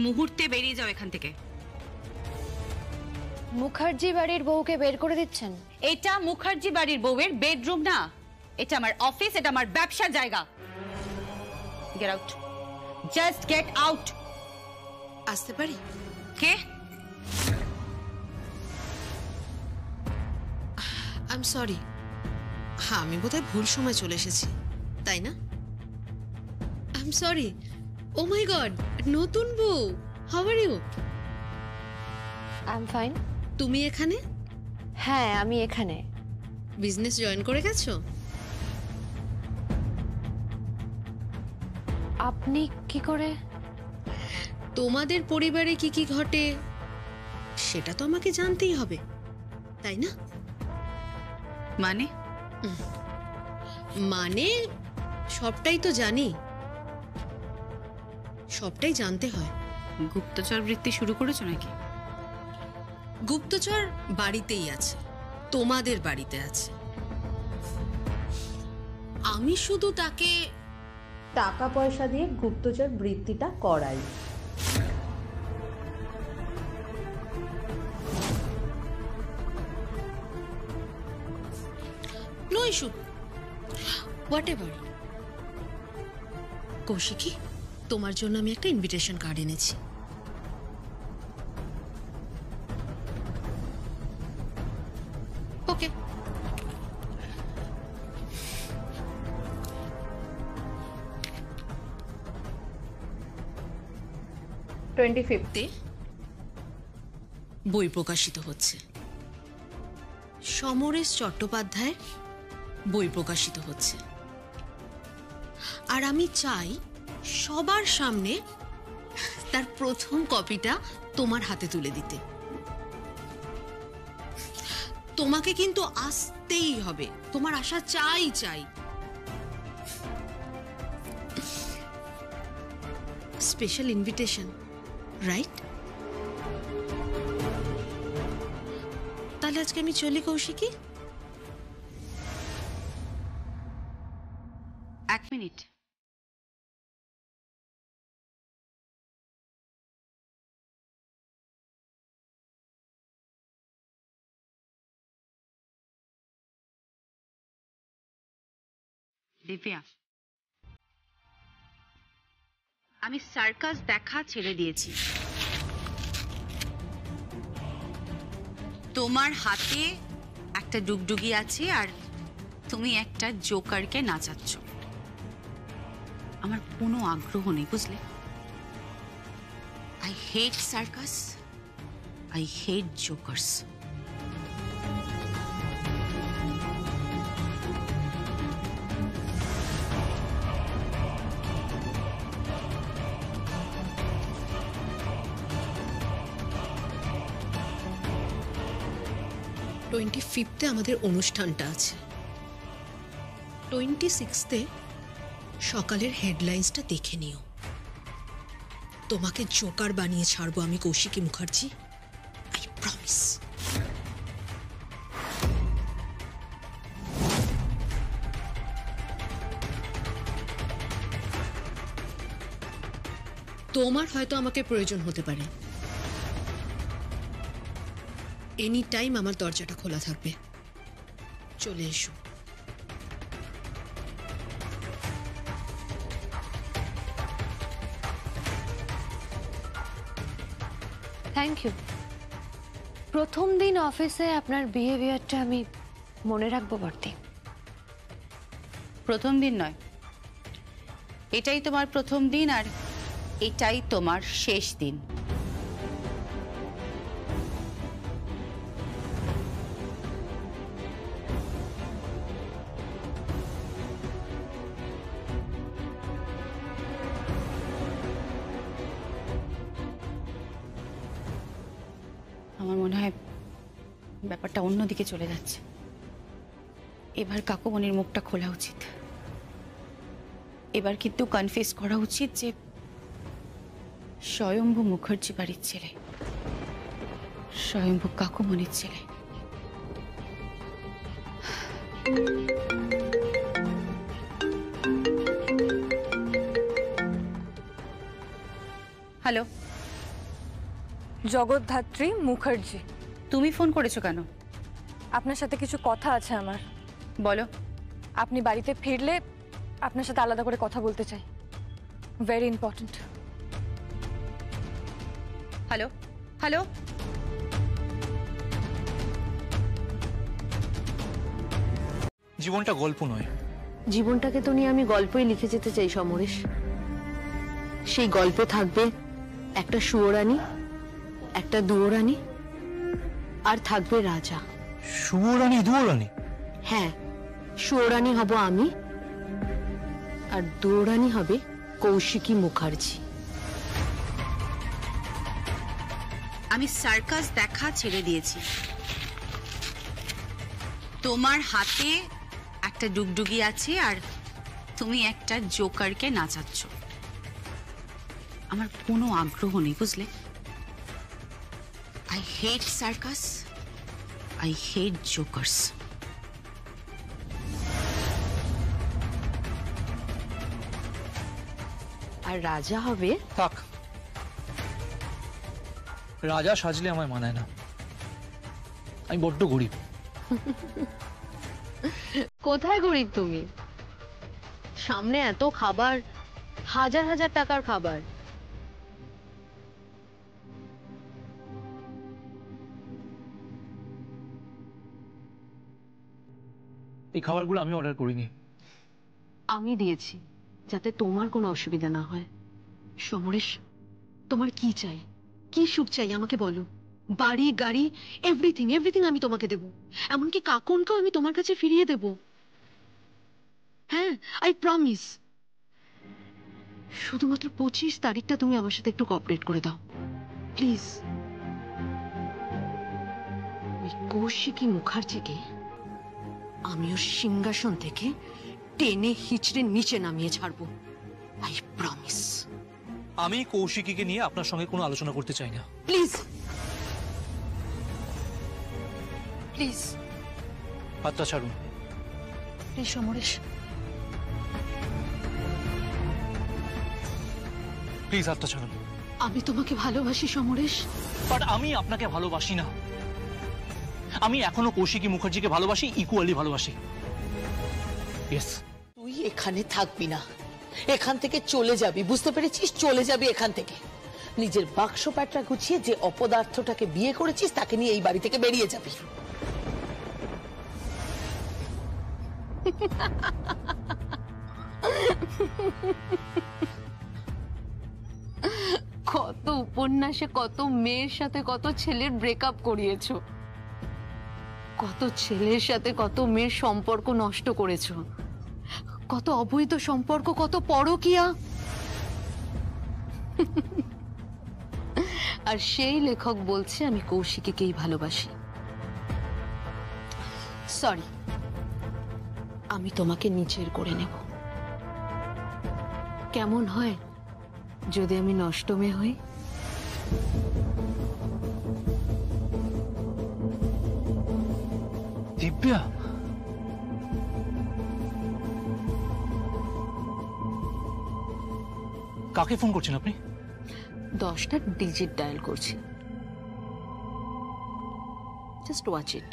মুহূর্তে বেরিয়ে যাও এখান থেকে। মুখার্জি বাড়ির বউকে বের করে দিচ্ছেন? এটা মুখার্জি বাড়ির বউয়ের বেডরুম না, এটা আমার অফিস, এটা আমার ব্যবসার জায়গা। Get out, just get out. আসতে পারি? কে? I am sorry. হ্যাঁ, আমি বোধহয় ভুল সময় চলে এসেছি, তাই না? I am sorry. Oh my God, নতুন বউ, how are you? I am fine. তুমি এখানে? হ্যাঁ, আমি এখানে। বিজনেস জয়েন করে গেছো? আপনি কি করে? তোমাদের পরিবারে কি কি ঘটে সেটা তো আমাকে জানতেই হবে, তাই না? মানে? মানে সবটাই তো জানি, সবটাই জানতে হয়। গুপ্তচর বৃত্তি শুরু করেছো নাকি? গুপ্তচর বাড়িতেই আছে, তোমাদের বাড়িতে আছে। আমি শুধু তাকে টাকা পয়সা দিয়ে গুপ্তচর বৃত্তিটা করাই। No issue, whatever. Kaushiki, তোমার জন্য আমি একটা ইনভিটেশন কার্ড এনেছি। ওকে, বই প্রকাশিত হচ্ছে। সমরেশ চট্টোপাধ্যায়ের বই প্রকাশিত হচ্ছে, আর আমি চাই সবার সামনে তার প্রথম কপিটা তোমার হাতে তুলে দিতে। তোমাকে কিন্তু আসতেই হবে, তোমার আশা চাই চাই। Special invitation, right? তাহলে আজকে আমি চলি কৌশিকী। এক মিনিট। দিব্যা, আমি সার্কাস দেখা ছেড়ে দিয়েছি। তোমার হাতে একটা ডুগডুগি আছে আর তুমি একটা জোকারকে নাচাচ্ছ। আমার কোনো আগ্রহ নেই, বুঝলে? I hate circus, I hate jokers. Twenty five আমাদের অনুষ্ঠানটা আছে, 26 সকালের হেডলাইন্সটা দেখে নিও। তোমাকে জোকার বানিয়ে ছাড়বো আমি, কৌশিকী মুখার্জি, আই প্রমিস। তোমার হয়তো আমাকে প্রয়োজন হতে পারে, এনি টাইম আমার দরজাটা খোলা থাকবে, চলে এসো। Thank you. প্রথম দিন অফিসে আপনার বিহেভিয়ারটা আমি মনে রাখবো বর্তি। প্রথম দিন নয়, এটাই তোমার প্রথম দিন আর এটাই তোমার শেষ দিন। আমার মনে হয় ব্যাপারটা অন্যদিকে চলে যাচ্ছে। এবার কাকুমণির মুখটা খোলা উচিত। এবার কিন্তু কনফেস করা উচিত যে স্বয়ম্ভু মুখার্জি বাড়ির ছেলে, স্বয়ম্ভু কাকুমণির ছেলে। হ্যালো, জগদ্ধাত্রী মুখার্জি। তুমি ফোন করেছো কেন? আপনার সাথে কিছু কথা আছে আমার। বলো। আপনি বাড়িতে ফিরলে আপনার সাথে আলাদা করে কথা বলতে চাই, ভেরি ইম্পর্টেন্ট। হ্যালো হ্যালো, জীবনটা গল্প নয়। জীবনটাকে তো নিয়ে আমি গল্পই লিখে যেতে চাই সমরেশ। সেই গল্পে থাকবে একটা শুয়োরানী, একটা দুয়োরানী, আর থাকবে রাজা। শুয়োরানী দুয়োরানী? হ্যাঁ, শুয়োরানী হব আমি, আর দুয়োরানী হবে কৌশিকী মুখার্জি। আমি সার্কাস দেখা ছেড়ে দিয়েছি। তোমার হাতে একটা ডুগডুগি আছে আর তুমি একটা জোকারকে নাচাচ্ছ। আমার কোনো আগ্রহ নেই, বুঝলে? I hate circus, I hate jokers. আর রাজা হবে? থাক, রাজা সাজলে আমায় মানায় না। আমি বড্ড গরিব। কোথায় গরিব তুমি? সামনে এত খাবার, হাজার হাজার টাকার খাবার। এই খাবারগুলো আমি অর্ডার করিনি। আমি দিয়েছি, যাতে তোমার কোনো অসুবিধা না হয়। সমরেশ, তোমার কি চাই, কি সুখ চাই আমাকে বলো। বাড়ি, গাড়ি, এভরিথিং এভরিথিং আমি তোমাকে দেব। এমনকি কাকনকেও আমি তোমার কাছে ফিরিয়ে দেব। হ্যাঁ, আই প্রমিস। শুধুমাত্র 25 তারিখটা তুমি আমার সাথে একটু কোঅপারেট করে দাও প্লিজ। ওই কৌশিকী মুখার্জিকে আমি ওর সিংহাসন থেকে টেনে হিচড়ে নিচে নামিয়ে ছাড়বো, আই প্রমিস। আমি কৌশিকীকে নিয়ে আপনার সঙ্গে কোনো আলোচনা করতে চাই না। প্লিজ প্লিজ হাতটা ছাড়ুন। প্লিজ সমরেশ, প্লিজ হাতটা ছাড়ুন। আমি তোমাকে ভালোবাসি সমরেশ। বাট আমি আপনাকে ভালোবাসি না। আমি এখনো কৌশিকী মুখার্জিকে ভালোবাসি, ইকুয়ালি ভালোবাসি। ইয়েস। তুই এখানে থাকবি না, এখান থেকে চলে যাবি, বুঝতে পেরেছিস? চলে যাবি এখান থেকে। নিজের বাক্স প্যাটরা গুছিয়ে যে অপদার্থটাকে বিয়ে করেছিস তাকে নিয়ে এই বাড়ি থেকে বেরিয়ে যাবি। কত উপন্যাসে কত মেয়ের সাথে কত ছেলের ব্রেকআপ করিয়েছো, কত ছেলের সাথে কত মেয়ের সম্পর্ক নষ্ট করেছো, কত অবৈধ সম্পর্ক, কত পরকীয়া। আর সেই লেখক বলছে আমি কৌশিকীকেই ভালোবাসি। সরি, আমি তোমাকে নিচের করে নেব। কেমন হয় যদি আমি নষ্ট মেয়ে হই? দিব্যা, কাকে ফোন করছেন আপনি? 10টা ডিজিট ডায়াল করছি। জাস্ট ওয়াচ ইট,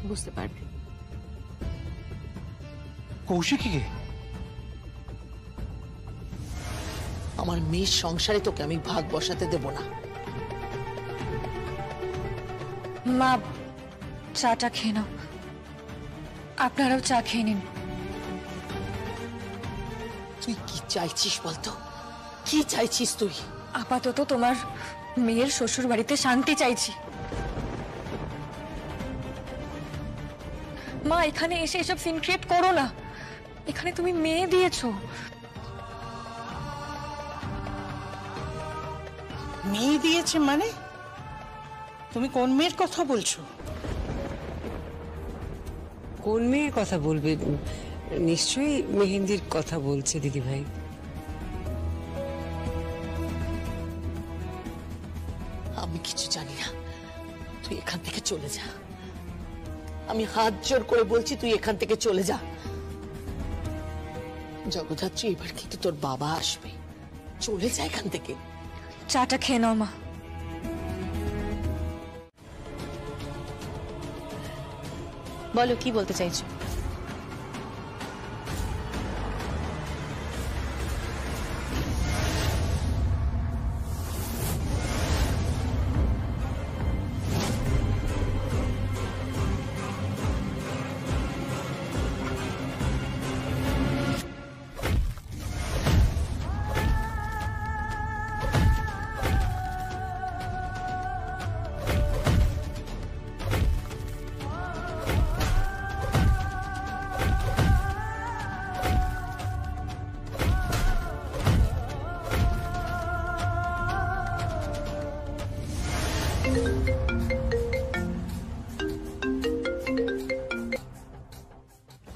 বুঝতে পারবে। কৌশিকীকে? আমার মেয়ের সংসারে তোকে আমি ভাগ বসাতে দেব না। মা চাটা খেয়ে নাও, আপনারাও চা খেয়ে নিন। তুই কি চাইছিস বলতো? কি চাইছিস তুই? আপাতত তোমার মেয়ের শ্বশুর বাড়িতে শান্তি চাইছি। মা, এখানে এসে এসব সিন ক্রিয়েট করো না। এখানে তুমি মেয়ে দিয়েছো। মেয়ে দিয়েছে মানে? তুমি কোন মেয়ের কথা বলছো? কোন মেয়ের কথা বলবে? নিশ্চয়ই মেহেন্দির কথা বলছে দিদি ভাই। আমি কিছু জানি না, তুই এখান থেকে চলে যা। আমি হাত জোর করে বলছি, তুই এখান থেকে চলে যা। জগদ্ধাত্রী, এবার কিন্তু তোর বাবা আসবে, চলে যা এখান থেকে। চাটা খেয়ে নাও মা। বলো কি বলতে চাইছো?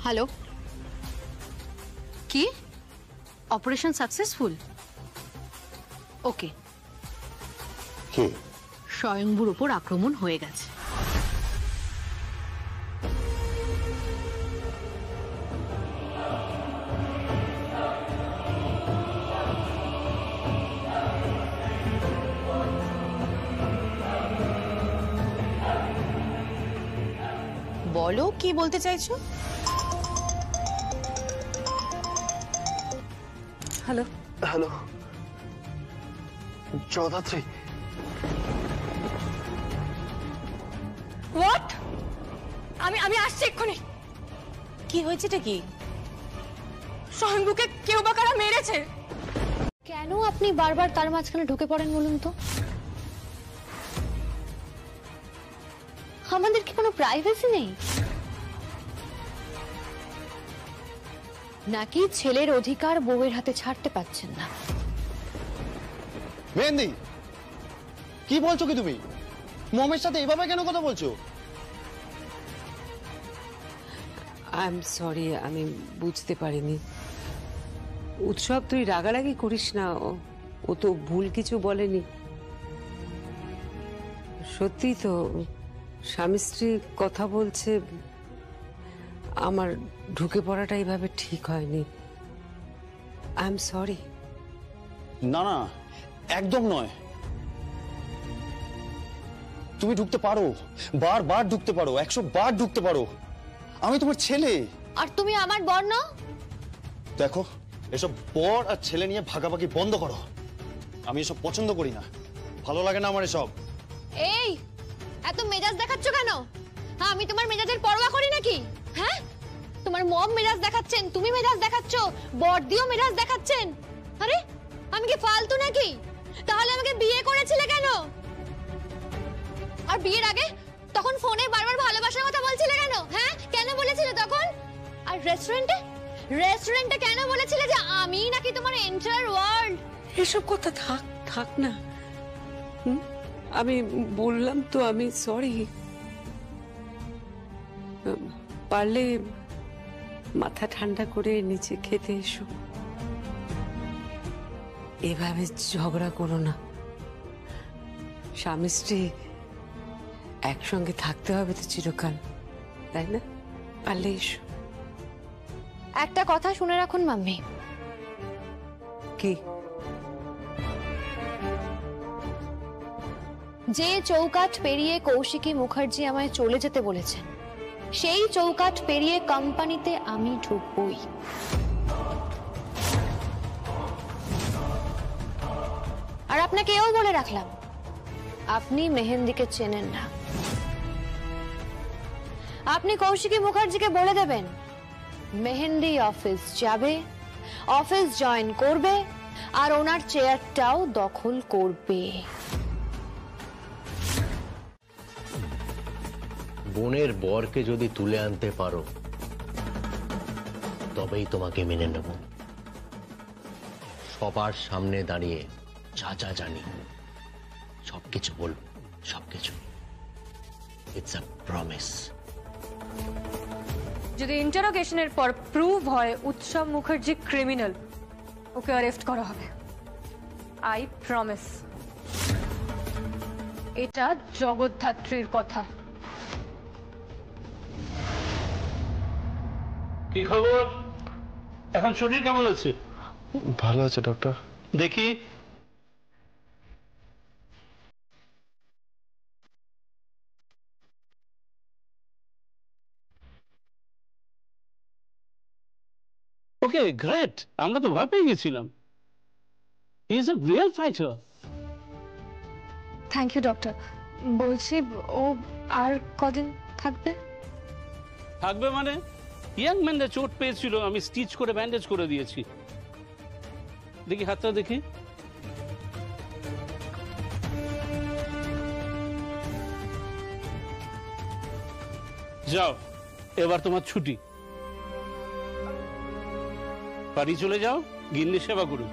হ্যালো, কি অপারেশন সাকসেসফুল? ওকে, স্বয়ংবুর উপর আক্রমণ হয়ে গেছে। বলো কি বলতে চাইছো? Hello hello, Joydatri. হোয়াট? আমি আসছি এক্ষুনি। কি হয়েছেটা কি? স্বয়ংবুকে কেউ বা কারা মেরেছে। কেন আপনি বারবার তার মাঝখানে ঢুকে পড়েন বলুন তো? আমাদের কি কোনো প্রাইভেসি নেই নাকি ছেলের অধিকার বউয়ের হাতে ছাড়তে পারছেন না? মেহেন্দি, কি বলছো কি তুমি? মমের সাথে এভাবে কেন কথা বলছো? আই এম সরি, আমি বুঝতে পারিনি। উৎসব, তুই রাগারাগি করিস না, ও তো ভুল কিছু বলেনি। সত্যি তো স্বামী স্ত্রী কথা বলছে, আমার ঢুকে পড়াটা এইভাবে ঠিক হয়নি। I am sorry. না না, একদম নয়। তুমি ঢুকতে পারো, বারবার ঢুকতে পারো, 100 বার ঢুকতে পারো। আমি তোমার ছেলে। আর তুমি আমার বর না? দেখো, এসব বর আর ছেলে নিয়ে ভাগাভাগি বন্ধ করো। আমি এসব পছন্দ করি না, ভালো লাগে না আমার এসব। এই, এত মেজাজ দেখাচ্ছ কেন? হ্যাঁ, আমি তোমার মেজাজের পরোয়া করি নাকি? হ্যাঁ, তোমার মম মেজাজ দেখাচ্ছেন, তুমি মেজাজ দেখাচ্ছ, বড়দিও মেজাজ দেখাচ্ছেন। আরে আমি কি ফালতু নাকি? তাহলে আমাকে বিয়ে করেছিলে কেন? আর বিয়ের আগে তখন ফোনে বারবার ভালোবাসার কথা বলছিলে কেন? হ্যাঁ, কেন বলেছিলে তখন? আর রেস্টুরেন্টে কেন বলেছিলে যে আমি নাকি তোমার এন্টায়ার ওয়ার্ল্ড? এসব কথা থাক থাক না। আমি বললাম তো, আমি সরি। পারলে মাথা ঠান্ডা করে নিচে খেতে এসো। এভাবে ঝগড়া করো না। স্বামী স্ত্রী একসঙ্গে থাকতে হবে তো চিরকাল, তাই না? পারলে এসো। একটা কথা শুনে রাখুন মাম্মি। কি? যে চৌকাঠ পেরিয়ে কৌশিকী মুখার্জি আমায় চলে যেতে বলেছেন, সেই চৌকাঠ পেরিয়ে কোম্পানিতে আমি ঢুকবই। আর আপনাকে এও বলে রাখলাম, আপনি মেহেন্দিকে চেনেন না। আপনি কৌশিকী মুখার্জিকে বলে দেবেন মেহেন্দি অফিস যাবে, অফিস জয়েন করবে, আর ওনার চেয়ারটাও দখল করবে। বোনের বরকে যদি তুলে আনতে পারো তবেই তোমাকে মেনে নেব। সবার সামনে দাঁড়িয়ে যা যা জানি সবকিছু বলবো, সবকিছু। It's a promise. যদি ইন্টারোগেশনের পর প্রুভ হয় উৎসব মুখার্জি ক্রিমিনাল, ওকে অ্যারেস্ট করা হবে। I promise. এটা জগদ্ধাত্রীর কথা। কি খবর? এখন শরীর কেমন আছে? ভালো আছে ডক্টর। দেখি। ওকে গ্রেট, আমরা তো ভয় পেয়ে গেছিলাম। He is a real fighter. Thank you doctor. বলছি ও আর কদিন থাকবে? থাকবে মানে? ইয়াং ম্যানরা চোট পেয়েছিল, আমি স্টিচ করে ব্যান্ডেজ করে দিয়েছি। দেখি হাতটা দেখি। যাও, এবার তোমার ছুটি। বাড়ি চলে যাও, গিন্নি সেবা করুন।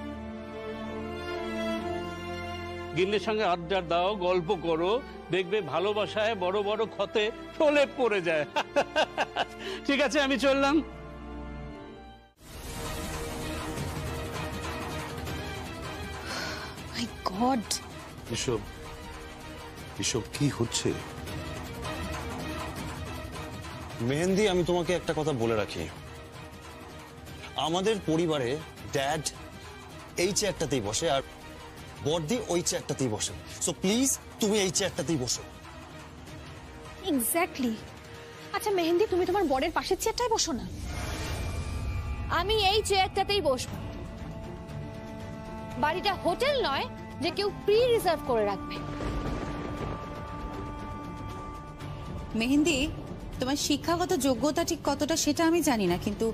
গিন্নির সঙ্গে আড্ডা দাও, গল্প করো, দেখবে ভালোবাসায় বড় বড় ক্ষতে প্রলেপ পড়ে যায়। ঠিক আছে, আমি চললাম। মাই গড, এসব এসব কি হচ্ছে? মেহেন্দি, আমি তোমাকে একটা কথা বলে রাখি, আমাদের পরিবারে ড্যাড এই চেয়ারটাতেই বসে আর বড়দি ওই চেয়ারটাতেই বসে। সো প্লিজ তুমি এই চেয়ারটাতেই বসো। এক্স্যাক্টলি। আচ্ছা মেহেন্দি, তুমি তোমার বরের পাশের চেয়ারটায় বসো না। আমি এই চেয়ারটাতেই বসবো। বাড়িটা হোটেল নয় যে কেউ প্রি রিজার্ভ করে রাখবে। মেহেন্দি, তোমার শিক্ষাগত যোগ্যতা ঠিক কতটা সেটা আমি জানি না, কিন্তু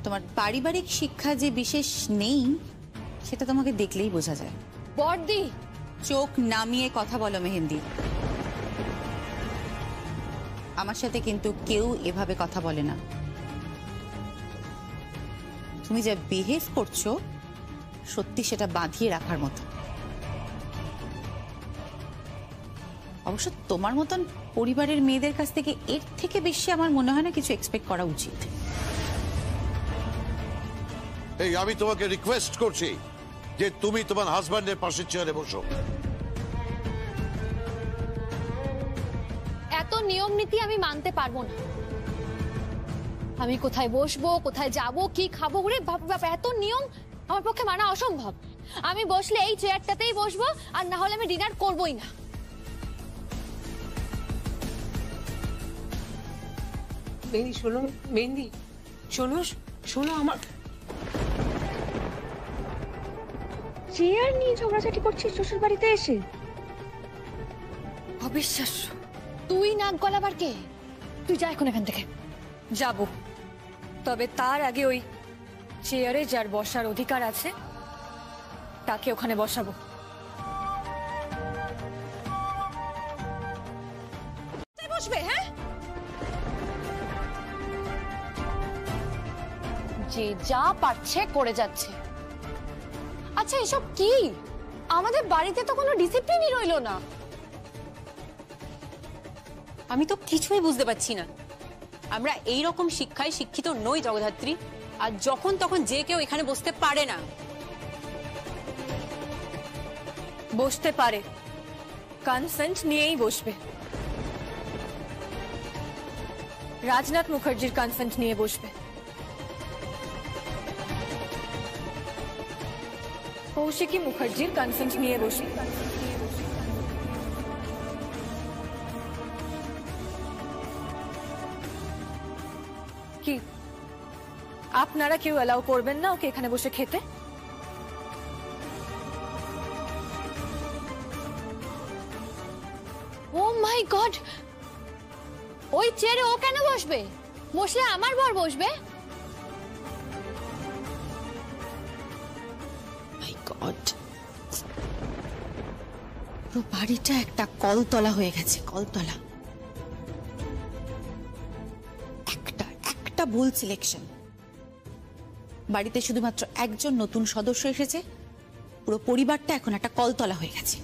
তোমার পারিবারিক শিক্ষা যে বিশেষ নেই সেটা তোমাকে দেখলেই বোঝা যায়। বড়দি, চোখ নামিয়ে কথা বলো মেহেন্দি। আমার সাথে কিন্তু কেউ এভাবে কথা বলে না। তুমি যা বিহেভ করছো সত্যি সেটা বাঁধিয়ে রাখার মতো। অবশ্য তোমার মতন পরিবারের মেয়েদের কাছ থেকে এর থেকে বেশি আমার মনে হয় না কিছু এক্সপেক্ট করা উচিত। এই আমি তোমাকে রিকোয়েস্ট করছি যে তুমি তোমার হাজবেন্ডের পাশে চেয়ারে বসো। এত নিয়ম নীতি আমি মানতে পারবো না। আমি কোথায় বসবো, কোথায় যাব, কি খাবো, ওরে বাপ বাপ, এত নিয়ম আমার পক্ষে মানা অসম্ভব। আমি বসলে এই চেয়ারটাতেই বসবো, আর না হলে আমি ডিনার করবোই না। মেহেন্দি শোনো, মেহেন্দি শোনো, শোনো আমার। চেয়ার নিয়ে ঝগড়াঝাটি করছিস শ্বশুর বাড়িতে এসে? অবিশ্বাস্য। তুই নাক গলাবার কে? তুই যা এখন এখান থেকে। যাব, তবে তার আগে ওই চেয়ারে যার বসার অধিকার আছে তাকে ওখানে বসাবো। বসবে? হ্যাঁ, যে যা পারছে করে যাচ্ছে। আচ্ছা এসব কি? আমাদের বাড়িতে তো কোনো ডিসিপ্লিনই রইলো না। আমি তো কিছুই বুঝতে পারছি না। আমরা এই রকম শিক্ষায় শিক্ষিত নই জগদ্ধাত্রী, আর যখন তখন যে কেউ এখানে বসতে পারে না। বসতে পারে, কনসেন্ট নিয়েই বসবে। রাজনাথ মুখার্জির কনসেন্ট নিয়ে বসবে, কৌশিকী মুখার্জির কনসেন্ট নিয়ে বসবে। কি আপনারা কেউ অ্যালাউ করবেন না ওকে এখানে বসে খেতে? ও মাই গড, ওই চেয়ারে ও কেন বসবে? বসলে আমার বর বসবে। মাই গড, পুরো বাড়িটা একটা কলতলা হয়ে গেছে, কলতলা। একটা ভুল সিলেকশন। বাড়িতে শুধুমাত্র একজন নতুন সদস্য এসেছে, পুরো পরিবারটা এখন একটা কলতলা হয়ে গেছে।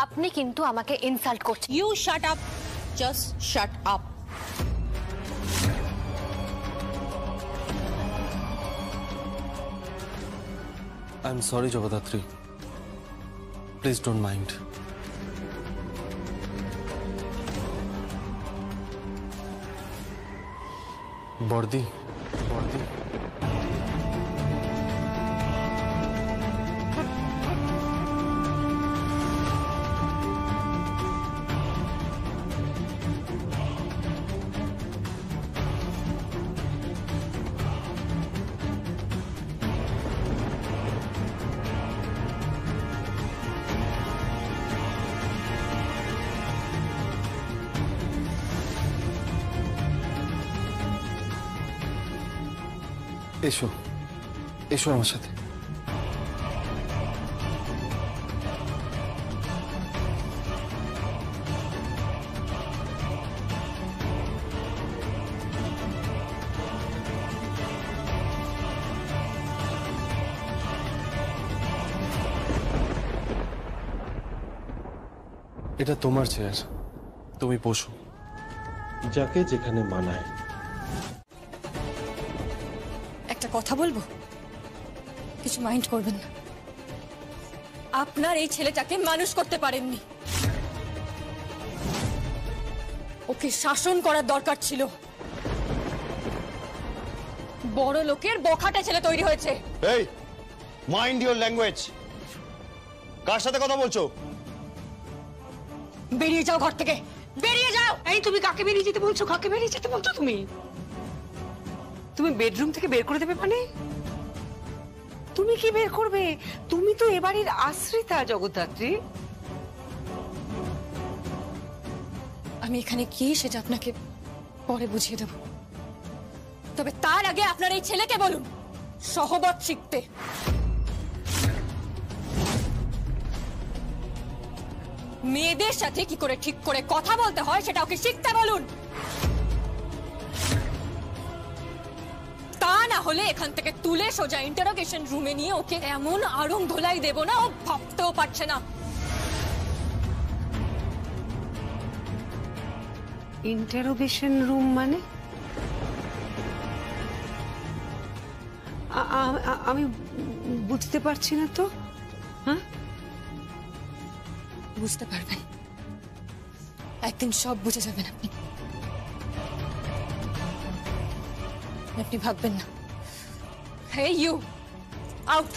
আপনি কিন্তু আমাকে ইনসাল্ট করছেন। You shut up, just shut up. I'm sorry, Jagadatri. Please don't mind. বর্দি, বর্দি। এসো এসো আমার সাথে। এটা তোমার চেয়ার, তুমি বসো। যাকে যেখানে মানায়। একটা কথা বলবো, কিছু মাইন্ড করবেন না। আপনার এই ছেলেটাকে মানুষ করতে পারেননি, ওকে শাসন করার দরকার ছিল। বড় লোকের বখাটে ছেলে তৈরি হয়েছে। এই মাইন্ড ইওর ল্যাঙ্গুয়েজ। কার সাথে কথা বলছো? বেরিয়ে যাও ঘর থেকে, বেরিয়ে যাও। এই তুমি কাকে বেরিয়ে যেতে বলছো? কাকে বেরিয়ে যেতে বলছো? তুমি তুমি বেডরুম থেকে বের করে দেবে মানে? তুমি কি বের করবে? তুমি তো এবাড়ির আশ্রিতা জগদ্ধাত্রী। আমি এখানে কি সেটা আপনাকে পরে বুঝিয়ে দেব, তবে তার আগে আপনার এই ছেলেকে বলুন সহবত শিখতে। মেয়েদের সাথে কি করে ঠিক করে কথা বলতে হয় সেটা ওকে শিখতে বলুন। তা না হলে এখান থেকে তুলে সোজা ইন্টারোগেশন রুমে নিয়ে ওকে এমন আড়ং ধোলাই দেব না ও ভাবতেও পারছে না। ইন্টারোগেশন রুম মানে? আমি বুঝতে পারছি না তো। হ্যাঁ, বুঝতে পারবেন, একদিন সব বুঝে যাবেন আপনি। আপনি ভাববেন না। হে ইউ, আউট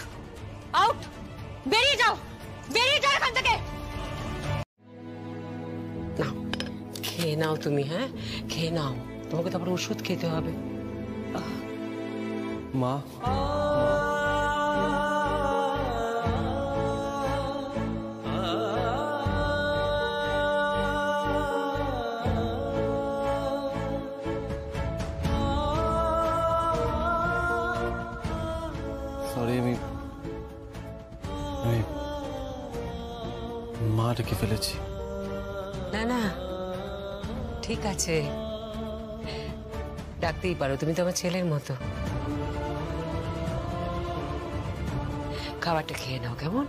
আউট, বেরিয়ে যাও, বেরিয়ে যাও এখান থেকে। নাও খেয়ে নাও তুমি। হ্যাঁ খেয়ে নাও, তোমাকে তারপর ওষুধ খেতে হবে। মা সরি, আমি মা ডেকে ফেলেছি। না না ঠিক আছে, ডাকতেই পারো, তুমি তো আমার ছেলের মতো। খাবারটা খেয়ে নাও কেমন?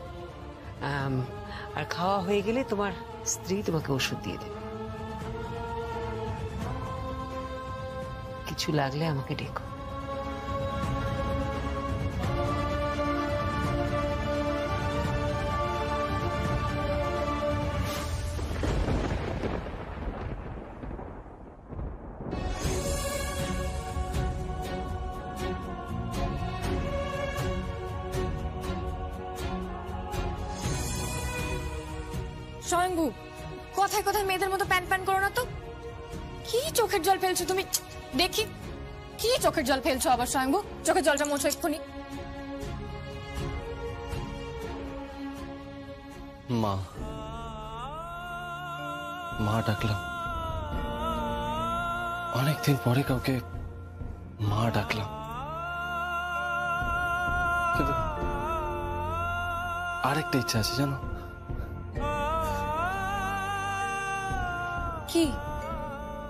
আর খাওয়া হয়ে গেলে তোমার স্ত্রী তোমাকে ওষুধ দিয়ে দেবে। কিছু লাগলে আমাকে ডেকো। স্বয়ংভু, কথায় কথায় মেয়েদের মতো প্যান প্যান করো না তো। কি চোখের জল ফেলছো তুমি? দেখি কি চোখের জল ফেলছো আবার। স্বয়ংভু, চোখের জলটা মোছো এক্ষুনি। মা মা ডাকলাম, অনেকদিন পরে কাউকে মা ডাকলাম, কিন্তু আরেকটা ইচ্ছা আছে জানো? কি?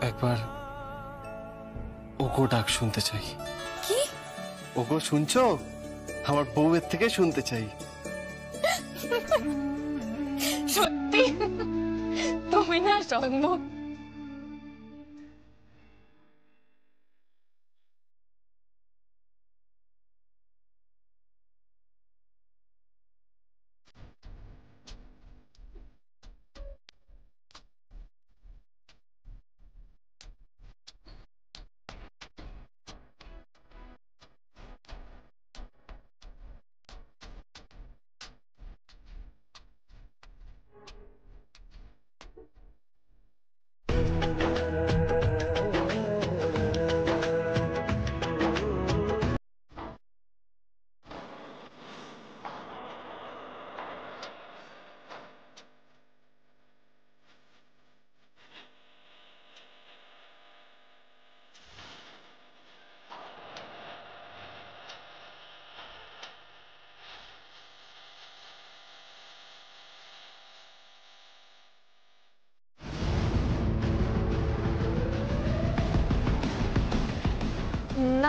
একবার ওগো ডাক শুনতে চাই। কি? ওগো শুনছো? আমার বউয়ের থেকে শুনতে চাই। সত্যি তুমি না স্বয়ংভু,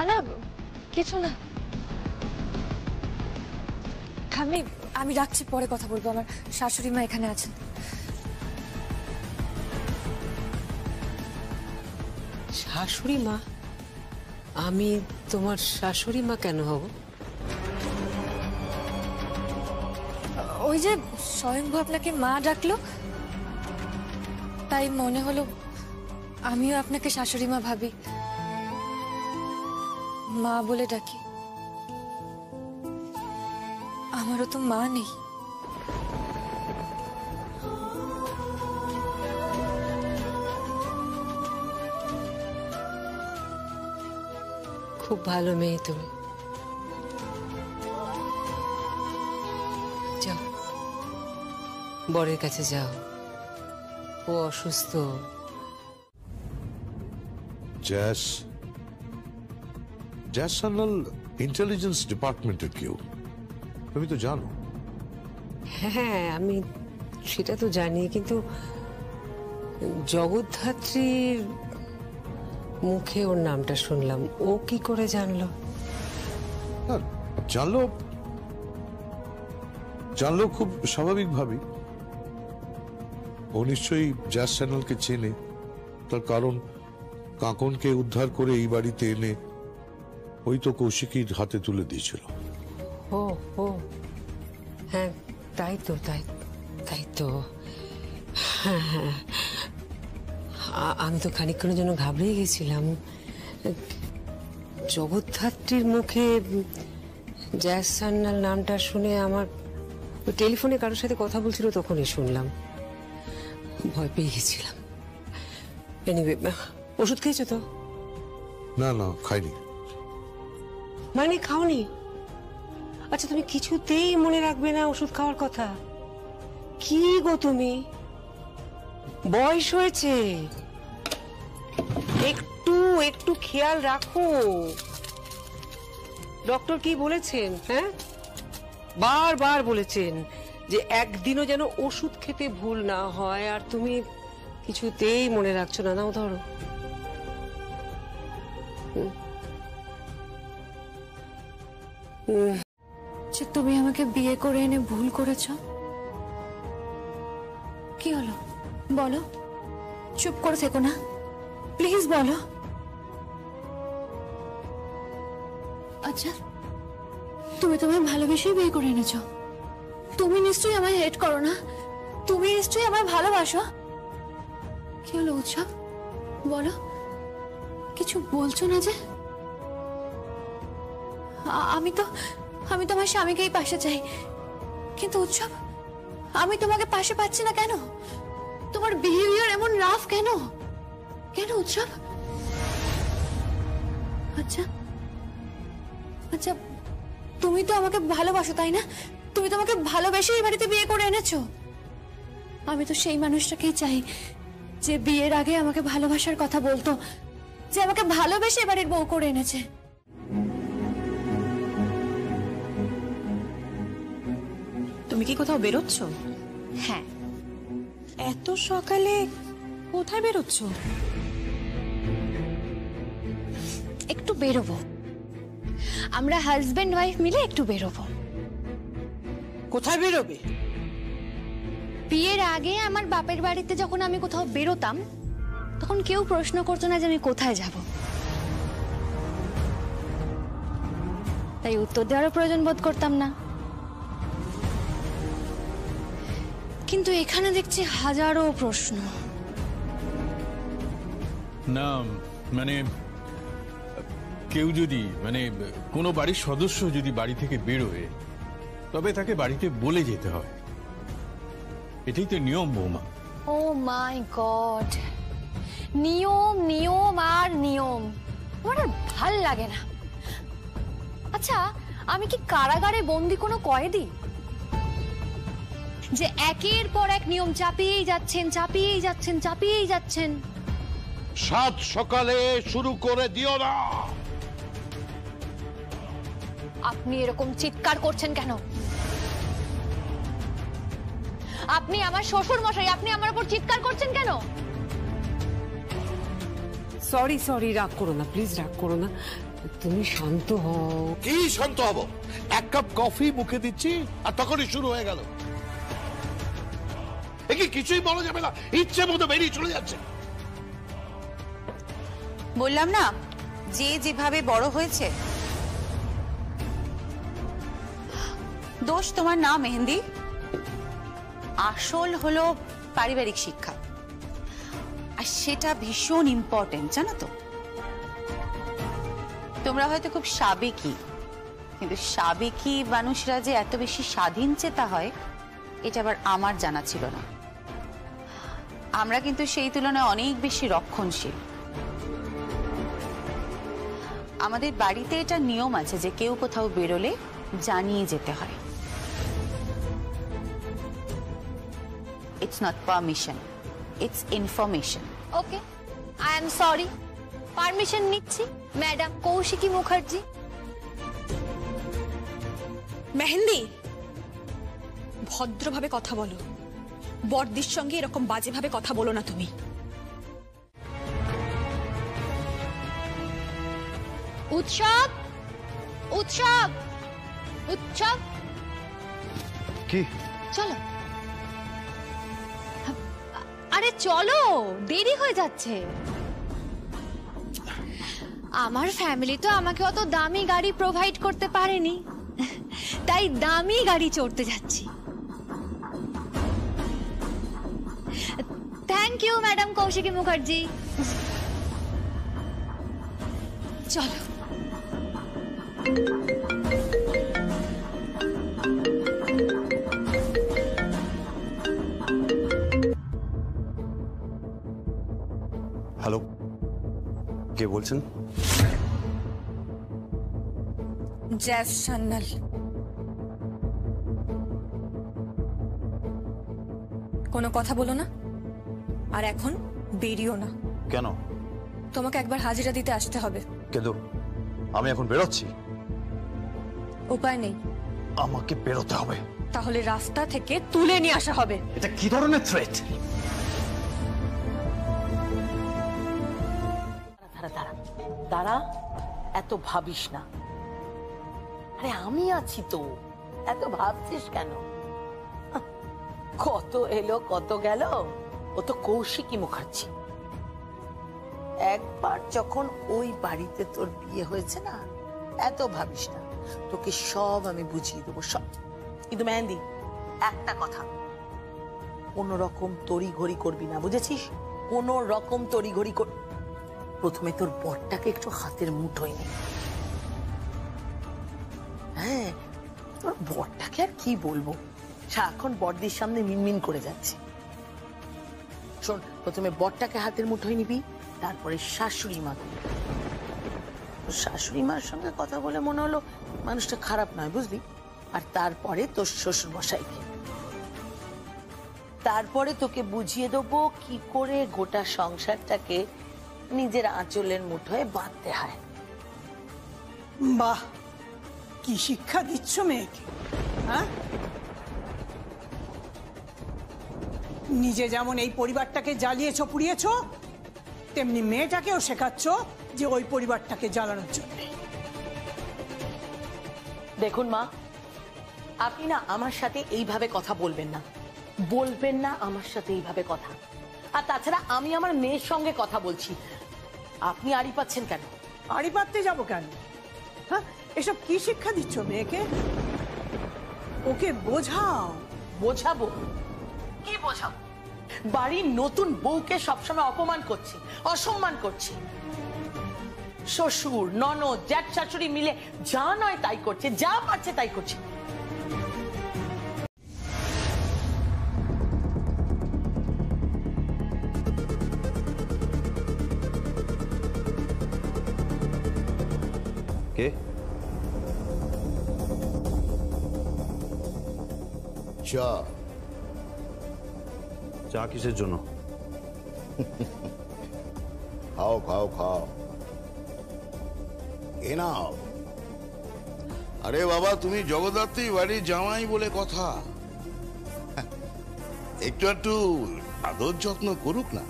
না কিছু না। আমি রাখছি, পরে কথা বলবো, আমার শাশুড়ি মা এখানে আছেন। শাশুড়ি মা? আমি তোমার শাশুড়ি মা কেন হব? ওই যে স্বয়ংভু আপনাকে মা ডাকলো, তাই মনে হলো আমিও আপনাকে শাশুড়ি মা ভাবি, মা বলে ডাকি। আমারও তো মা নেই। খুব ভালো মেয়ে তুমি। যাও, বরের কাছে যাও, ও অসুস্থ। জ্যাস সান্যাল ইন্টেলিজেন্স ডিপার্টমেন্টের কেউ, তুমি তো জানো। হ্যাঁ, আমি সেটা তো জানি, কিন্তু জগদ্ধাত্রীর মুখে ওর নামটা শুনলাম, ও কি করে জানলো? জানলো খুব স্বাভাবিকভাবেই। ও নিশ্চয়ই জ্যাস চ্যানেলকে চেনে, তার কারণ কাঁকনকে উদ্ধার করে এই বাড়িতে এনে ওই তো কৌশিকীর হাতে তুলে দিয়েছিল। ও হ্যাঁ, তাই তো। হ্যাঁ, আমি তো খানিকক্ষণের জন্য ঘাবড়িয়ে গেছিলাম। জগদ্ধাত্রীর মুখে জ্যাস সান্যাল নামটা শুনে আমার টেলিফোনে কারোর সাথে কথা বলছিল, তখনই শুনলাম, ভয় পেয়ে গেছিলাম। এনিওয়ে, ওষুধ খেয়েছো তো? না, খাইনি। মানে খাওনি? আচ্ছা, তুমি কিছুতেই মনে রাখবে না ওষুধ খাওয়ার কথা? কি গো তুমি, বয়স হয়েছে, একটু খেয়াল রাখো। ডক্টর কি বলেছেন? হ্যাঁ, বারবার বলেছেন যে একদিনও যেন ওষুধ খেতে ভুল না হয়, আর তুমি কিছুতেই মনে রাখছো না। নাও ধরো। তুমি আমাকে বিয়ে করে এনে ভুল করেছ। কি হলো বলো, চুপ করে থেকো না, প্লিজ বলো। আচ্ছা, তুমি তোমায় ভালোবেসেই বিয়ে করে এনেছো। তুমি নিশ্চয়ই আমায় হেট করো না, তুমি নিশ্চয়ই আমায় ভালোবাসো। কি হলো উৎসব, বলো, কিছু বলছো না যে? আমি তোমার স্বামীকেই পাশে চাই, কিন্তু উৎসব আমি তোমাকে পাশে পাচ্ছি না কেন? তোমার বিহেভিয়ার এমন রাফ কেন? কেন উৎসব? আচ্ছা, তুমি তো আমাকে ভালোবাসো, তাই না? তুমি তো আমাকে ভালোবেসে এই বাড়িতে বিয়ে করে এনেছো। আমি তো সেই মানুষটাকেই চাই যে বিয়ের আগে আমাকে ভালোবাসার কথা বলতো, যে আমাকে ভালোবেসে এই বাড়ির বউ করে এনেছে। তুমি কি কোথাও বেরোচ্ছ? হ্যাঁ। এত সকালে কোথায় বেরোচ্ছ? একটু বেরোবো, আমরা হাজবেন্ড ওয়াইফ মিলে একটু বেরোবো। কোথায় বেরোবে? বিয়ের আগে আমার বাপের বাড়িতে যখন আমি কোথাও বেরোতাম, তখন কেউ প্রশ্ন করতো না যে আমি কোথায় যাব, তাই উত্তর দেওয়ারও প্রয়োজন বোধ করতাম না। কিন্তু এখানে দেখছি হাজারো প্রশ্ন। না মানে কেউ যদি মানে কোনো বাড়ির সদস্য যদি বাড়ি থেকে বেরোয়, তবে তাকে বাড়িতে বলে যেতে হয়, এটাই তো নিয়ম বৌমা। ও মাই গড, নিয়ম নিয়ম আর নিয়ম, আমার আর ভাল লাগে না। আচ্ছা, আমি কি কারাগারে বন্দি কোনো কয়েদি যে একের পর এক নিয়ম চাপিয়েই যাচ্ছেন? সাত সকালে শুরু করে দিও না। আপনি এরকম চিৎকার করছেন কেন? আপনি আমার শ্বশুর মশাই, আপনি আমার উপর চিৎকার করছেন কেন? সরি, রাগ করো না, প্লিজ রাগ করো না। তুমি শান্ত হও। কি শান্ত হব? এক কাপ কফি মুখে দিচ্ছি আর তখনই শুরু হয়ে গেল। কি কিছুই বলা যাবে না, ইচ্ছে মতো বেরিয়ে চলে যাচ্ছে। বললাম না, যে যেভাবে বড় হয়েছে, দোষ তোমার না মেহেন্দি। আসল হলো পারিবারিক শিক্ষা, আর সেটা ভীষণ ইম্পর্টেন্ট, জানো তো? তোমরা হয়তো খুব সাবেকি, কিন্তু সাবেকি মানুষরা যে এত বেশি স্বাধীন চেতা হয় এটা আবার আমার জানা ছিল না। আমরা কিন্তু সেই তুলনায় অনেক বেশি রক্ষণশীল। আমাদের বাড়িতে এটা নিয়ম আছে যে কেউ কোথাও বেরোলে জানিয়ে যেতে হয়। It's not permission, it's information. Okay, I am sorry. Permission নিচ্ছি ম্যাডাম কৌশিকী মুখার্জি। মেহেন্দি, ভদ্রভাবে কথা বলো। বড়দির সঙ্গে এরকম বাজেভাবে কথা বলো না তুমি। উৎসব উৎসব উৎসব কি? চলো, আরে চলো, দেরি হয়ে যাচ্ছে। আমার ফ্যামিলি তো আমাকে অত দামি গাড়ি প্রোভাইড করতে পারেনি, তাই দামি গাড়ি চড়তে যাচ্ছি। Thank you madam Kaushiki Mukherjee. চলো। হ্যালো, কে বলছেন? জ্যাজ সান্যাল। কোনো কথা বলো না, আর এখন বেরিও না। কেন? তোমাকে একবার হাজিরা দিতে আসতে হবে। কিন্তু আমি এখন বেরোচ্ছি। উপায় নেই, আমাকে বেরোতে হবে। তাহলে রাস্তা থেকে তুলে নিয়ে আসা হবে। এটা কি ধরনের থ্রেট? দাঁড়া, এত ভাবিস না। আরে আমি আছি তো, এত ভাবছিস কেন? কত এলো কত গেল, ও তো কৌশিকী মুখার্জি। একবার যখন ওই বাড়িতে তোর বিয়ে হয়েছে না, এত ভাবিস না, তোকে সব আমি বুঝিয়ে দেবো, সব। কিন্তু মেহেন্দি, একটা কথা, কোনো রকম তড়িঘড়ি করবি না, বুঝেছিস? কোনো রকম তড়িঘড়ি কর। প্রথমে তোর বরটাকে একটু হাতের মুঠোয় নে। হ্যাঁ, তোর বরটাকে আর কি বলবো, সারাক্ষণ বড়দির সামনে মিনমিন করে যাচ্ছে। শোন, প্রথমে বরটাকে হাতের মুঠোয় নিবি, তারপরে শাশুড়ি মাকে। শাশুড়ি মার সঙ্গে কথা বলে মনে হলো মানুষটা খারাপ নয়, বুঝলি? আর তারপরে তোর শ্বশুর মশাইকে। তারপরে তোকে বুঝিয়ে দেবো কি করে গোটা সংসারটাকে নিজের আঁচলের মুঠোয় বাঁধতে হয়। বাহ, কি শিক্ষা দিচ্ছ মেয়েকে, হ্যাঁ? নিজে যেমন এই পরিবারটাকে জ্বালিয়েছ পুড়িয়েছ, তেমনি মেয়েটাকেও শেখাচ্ছ যে ওই পরিবারটাকে জ্বালানোর জন্য। দেখুন মা, আপনি না আমার সাথে এইভাবে কথা বলবেন না, বলবেন না আমার সাথে এইভাবে কথা। আর তাছাড়া আমি আমার মেয়ের সঙ্গে কথা বলছি, আপনি আড়ি পাচ্ছেন কেন? আড়ি পাততে যাবো কেন? হ্যাঁ, এসব কি শিক্ষা দিচ্ছ মেয়েকে? ওকে বোঝাও। বোঝাবো? কি বোঝাবো? বাড়ির নতুন বউকে সবসময় অপমান করছি, অসম্মান করছি। শ্বশুর, ননদ, জ্যাঠ শাশুড়ি মিলে যা নয় তাই করছে, যা পাচ্ছে তাই করছে। কে? চা। চা কিসের জন্য? খাও খাও খাও, এ নাও। আরে বাবা, তুমি জগদ্ধাত্রী বাড়ির জামাই বলে কথা, একটু একটু আদর যত্ন করুক না,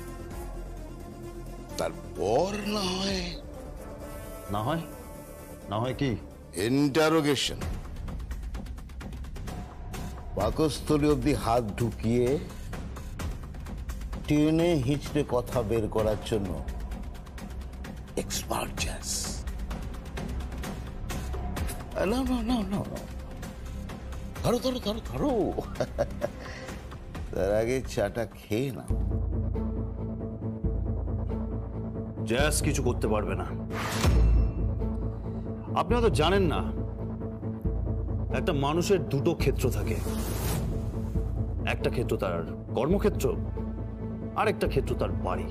তারপর না হয়। না হয় না হয় কি ইন্টারোগেশন। পাকস্থলী অব্দি হাত ঢুকিয়ে টেনে হিঁচড়ে কথা বের করার জন্য এক্সপার্ট জ্যাস। না না না না, ধরো ধরো ধরো ধরো, তার আগে চাটা খেয়ে না। জ্যাস কিছু করতে পারবে না। আপনি হয়তো জানেন না, একটা মানুষের দুটো ক্ষেত্র থাকে, একটা ক্ষেত্র তার কর্মক্ষেত্র, আর একটা ক্ষেত্র তার বাড়ি।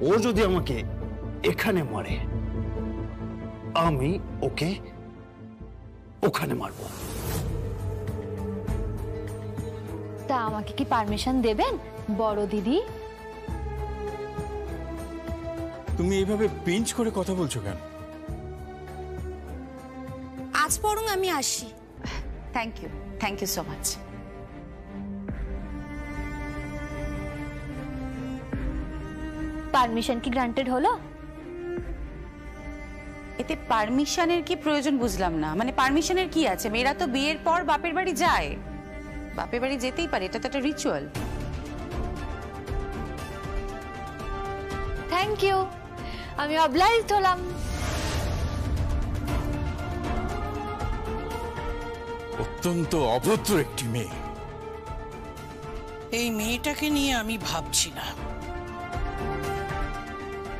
ও যদি আমাকে এখানে মারে, আমি ওকে ওখানে মারবো। তা আমাকে কি পারমিশন দেবেন বড় দিদি? তুমি এইভাবে পিঞ্চ করে কথা বলছো কেন? আজ বরং আমি আসি। Thank you so much. Permission কি গ্রান্টেড হলো? এতে পারমিশনের কি প্রয়োজন বুঝলাম না। মানে পারমিশনের কি আছে? মেয়েরা তো বিয়ের পর বাপের বাড়ি যায়, বাপের বাড়ি যেতেই পারে, এটা তো একটা রিচুয়াল। থ্যাংক ইউ, আমি অবলাইজড হলাম। অত্যন্ত অভদ্র একটি মেয়ে। এই মেয়েটাকে নিয়ে আমি ভাবছি না।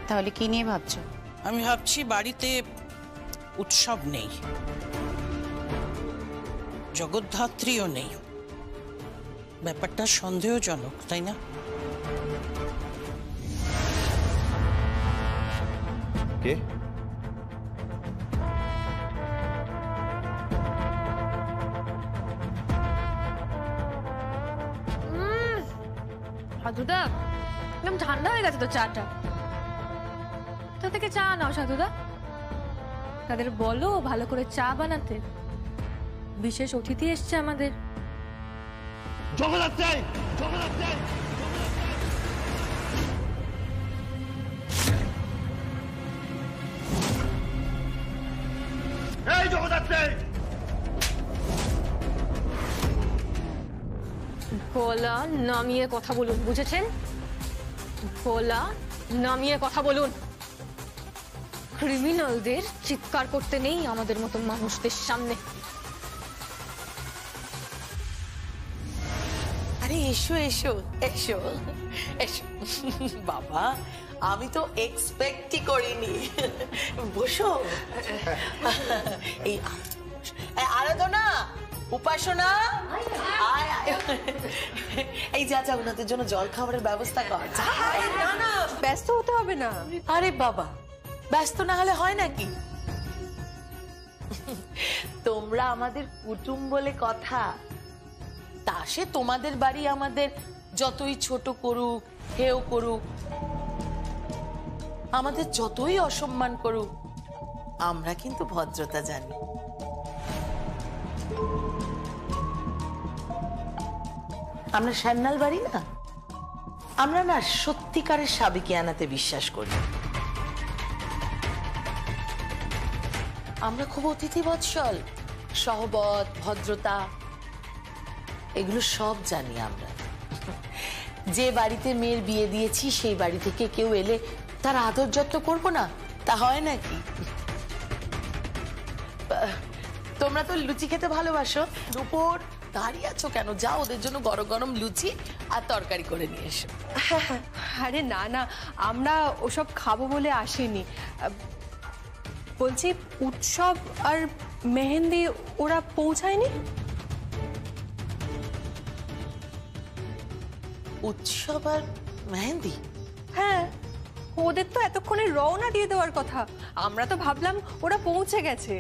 তাহলে কি নিয়ে ভাবছো? আমি ভাবছি বাড়িতে উৎসব নেই, জগদ্ধাত্রীও নেই। ব্যাপারটা সন্দেহজনক, তাই না? কে? সাধুদা একদম ঠান্ডা হয়ে গেছে তো চাটা। তো থেকে চা নাও সাধুদা, তাদের বলো ভালো করে চা বানাতে, বিশেষ অতিথি এসছে আমাদের। জগদ্ধাত্রী, জগদ্ধাত্রী, এই জগদ্ধাত্রী! গলা নামিয়ে কথা বলুন, বুঝেছেন? গলা নামিয়ে কথা বলুন। ক্রিমিনালদের চিৎকার করতে নেই আমাদের মতো মানুষদের সামনে। আরে এসো এসো এসো এসো বাবা, আমি তো এক্সপেক্টই করিনি। বসো। এই আরাধনা, উপাসনা, এই যা যা ওনাদের জন্য জল খাবারের ব্যবস্থা কর। না না, ব্যস্ত হতে হবে না। আরে বাবা, ব্যস্ত না হলে হয় নাকি? তোমরা আমাদের কুটুম বলে কথা। তা সে তোমাদের বাড়ি আমাদের যতই ছোট করুক, হেও করুক, আমাদের যতই অসম্মান করুক, আমরা কিন্তু ভদ্রতা জানি। আমরা সান্নাল বাড়ি না, আমরা না সত্যিকারের সাবেকি আনাতে বিশ্বাস করি। আমরা খুব অতিথি বৎসল, সহবত, ভদ্রতা, এগুলো সব জানি আমরা। যে বাড়িতে মেয়ের বিয়ে দিয়েছি সেই বাড়ি থেকে কেউ এলে তার আদর যত্ন করবো না, তা হয় নাকি? তোমরা তো লুচি খেতে ভালোবাসো, দুপুর দাঁড়িয়ে আছো কেন? যাও ওদের জন্য গরম গরম লুচি আর তরকারি করে নিয়ে এসো। আরে না না, আমরা ওসব খাবো বলে আসিনি। বলছি উৎসব আর মেহেন্দি ওরা পৌঁছায়নি? উৎসব আর মেহেন্দি? হ্যাঁ, ওদের তো এতক্ষণে রওনা দিয়ে দেওয়ার কথা। আমরা তো ভাবলাম ওরা পৌঁছে গেছে।